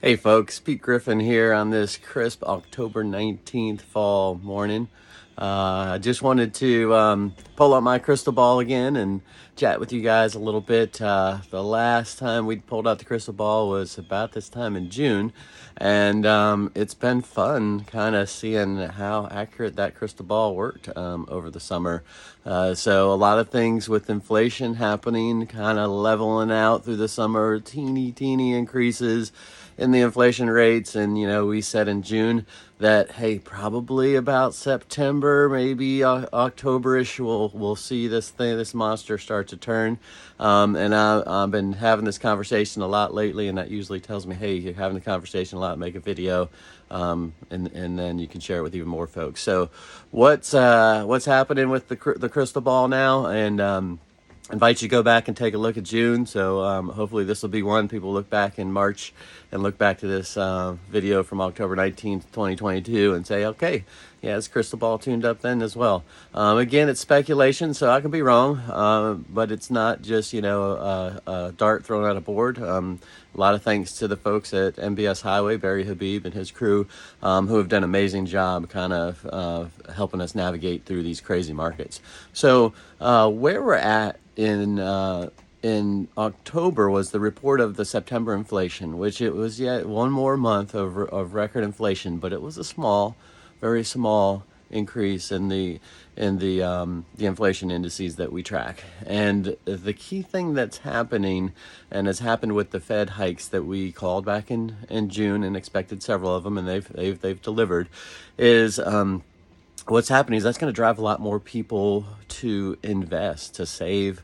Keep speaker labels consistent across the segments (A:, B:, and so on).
A: Hey folks, Pete Griffin here on this crisp October 19th fall morning. I just wanted to pull up my crystal ball again and chat with you guys a little bit. The last time we pulled out the crystal ball was about this time in June, and it's been fun kind of seeing how accurate that crystal ball worked over the summer. So a lot of things with inflation happening, kind of leveling out through the summer, teeny increases in the inflation rates. And we said in June that, hey, probably about September, maybe October-ish, we'll see this monster start to turn. And I've been having this conversation a lot lately, and that usually tells me, hey, you're having the conversation a lot, make a video. And then you can share it with even more folks. So what's happening with the crystal ball now? And invite you to go back and take a look at June. So hopefully this will be one people look back in March and look back to this video from October 19th, 2022 and say, okay, yeah, is crystal ball tuned up then as well? Again, it's speculation, so I can be wrong, but it's not just, a dart thrown at a board. A lot of thanks to the folks at MBS Highway, Barry Habib and his crew, who have done an amazing job kind of helping us navigate through these crazy markets. So where we're at in October was the report of the September inflation, which it was yet one more month of record inflation, but it was a very small increase in the inflation indices that we track. And the key thing that's happening, and has happened with the Fed hikes that we called back in June and expected several of them, and they've delivered, is what's happening is that's going to drive a lot more people to invest, to save,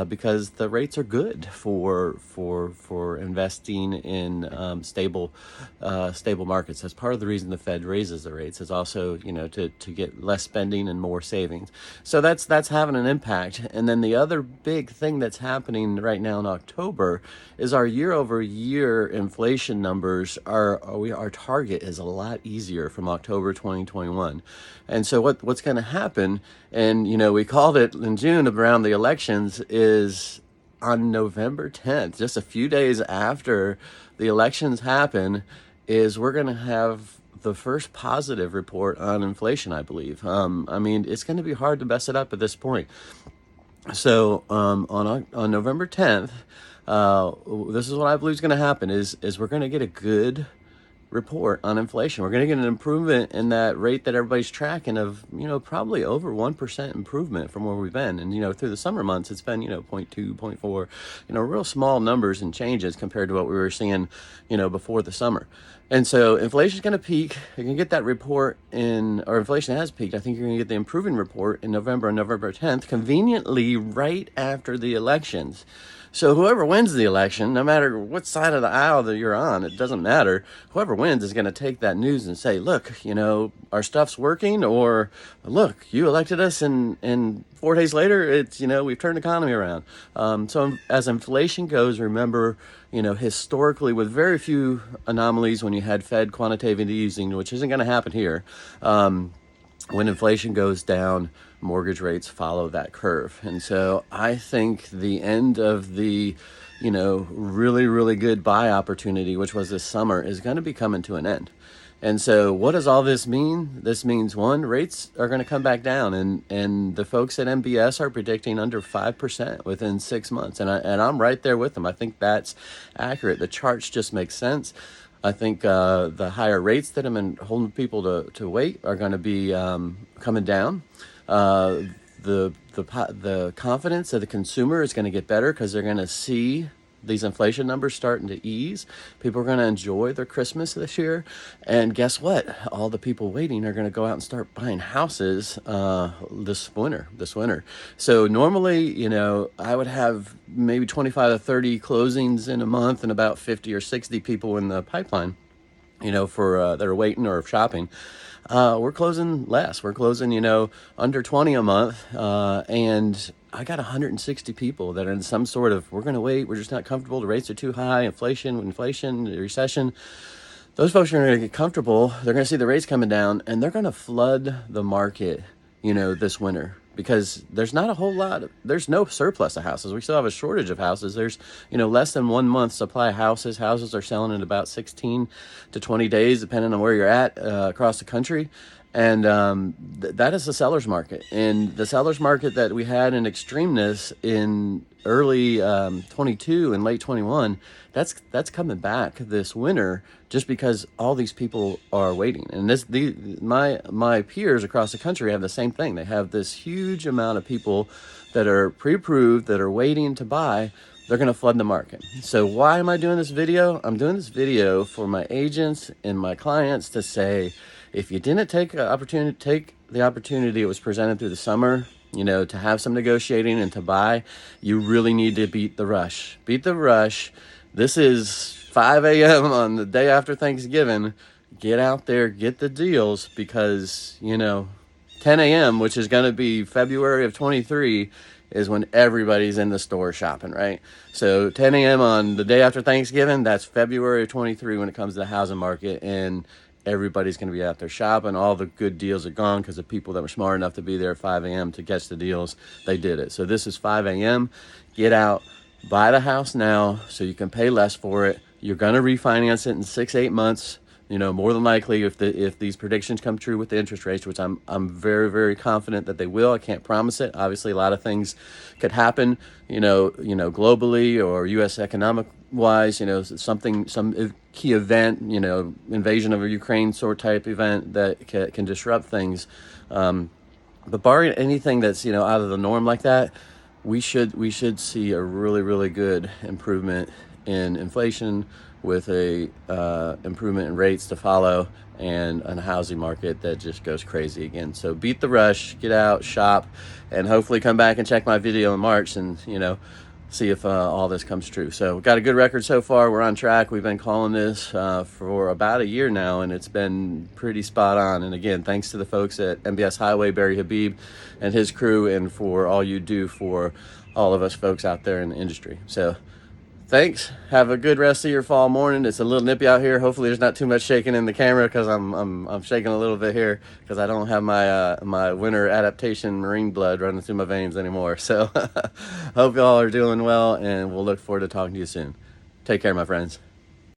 A: because the rates are good for investing in stable markets. That's part of the reason the Fed raises the rates, is also to get less spending and more savings. So that's having an impact. And then the other big thing that's happening right now in October is our year-over-year inflation numbers our target is a lot easier from October 2021. And so what's going to happen, and we called it in June around the elections, is on November 10th, just a few days after the elections happen, is we're going to have the first positive report on inflation, I believe. It's going to be hard to mess it up at this point. So on November 10th, this is what I believe is going to happen, is we're going to get a good report on inflation. We're going to get an improvement in that rate that everybody's tracking of, probably over 1% improvement from where we've been. And, through the summer months, it's been, 0.2, 0.4, real small numbers and changes compared to what we were seeing, before the summer. And so inflation's going to peak. You're going to get that report or inflation has peaked. I think you're going to get the improving report in November, on November 10th, conveniently right after the elections. So whoever wins the election, no matter what side of the aisle that you're on, it doesn't matter. Whoever wins is going to take that news and say, look, our stuff's working, or look, you elected us and 4 days later, it's, we've turned the economy around. So as inflation goes, remember, historically, with very few anomalies, when you had Fed quantitative easing, which isn't going to happen here, when inflation goes down, mortgage rates follow that curve. And so I think the end of the, really good buy opportunity, which was this summer, is going to be coming to an end. And so what does all this mean? This means, one, rates are going to come back down, and the folks at MBS are predicting under 5% within 6 months. And I'm right there with them. I think that's accurate. The charts just make sense. I think the higher rates that have been holding people to wait are going to be coming down. The confidence of the consumer is going to get better, because they're going to see these inflation numbers starting to ease. People are going to enjoy their Christmas this year. And guess what? All the people waiting are going to go out and start buying houses this winter. So normally, I would have maybe 25 to 30 closings in a month and about 50 or 60 people in the pipeline, for that are waiting or shopping. We're closing less. We're closing, under 20 a month. And I got 160 people that are in some sort of, we're going to wait, we're just not comfortable, the rates are too high, inflation, recession. Those folks are going to get comfortable. They're going to see the rates coming down, and they're going to flood the market, this winter, because there's not a whole lot, there's no surplus of houses. We still have a shortage of houses. There's, less than 1 month supply of houses. Houses are selling in about 16 to 20 days, depending on where you're at across the country. And that is the seller's market. And the seller's market that we had in extremeness in early 22 and late 21, that's coming back this winter, just because all these people are waiting. And my peers across the country have the same thing. They have this huge amount of people that are pre-approved, that are waiting to buy. They're going to flood the market. So why am I doing this video? I'm doing this video for my agents and my clients to say, if you didn't take the opportunity that was presented through the summer, to have some negotiating and to buy, you really need to beat the rush. Beat the rush. This is 5 a.m. on the day after Thanksgiving. Get out there, get the deals, because, 10 a.m., which is going to be February of 23, is when everybody's in the store shopping, right? So 10 a.m. on the day after Thanksgiving, that's February of 23 when it comes to the housing market, and everybody's going to be out there shopping. All the good deals are gone because the people that were smart enough to be there at 5 a.m. to catch the deals, they did it. So this is 5 a.m. Get out, buy the house now so you can pay less for it. You're going to refinance it in 6-8 months. More than likely, if these predictions come true with the interest rates, which I'm very, very confident that they will. I can't promise it. Obviously, a lot of things could happen, globally or U.S. economic wise, some key event, invasion of Ukraine sort type event that can disrupt things. But barring anything that's, out of the norm like that, we should see a really, really good improvement in inflation, with a improvement in rates to follow, and a housing market that just goes crazy again. So beat the rush, get out, shop, and hopefully come back and check my video in March and, see if all this comes true. So we've got a good record so far. We're on track. We've been calling this for about a year now, and it's been pretty spot on. And again, thanks to the folks at MBS Highway, Barry Habib and his crew, and for all you do for all of us folks out there in the industry. So thanks. Have a good rest of your fall morning. It's a little nippy out here. Hopefully there's not too much shaking in the camera, because I'm shaking a little bit here because I don't have my winter adaptation marine blood running through my veins anymore. So hope y'all are doing well, and we'll look forward to talking to you soon. Take care, my friends.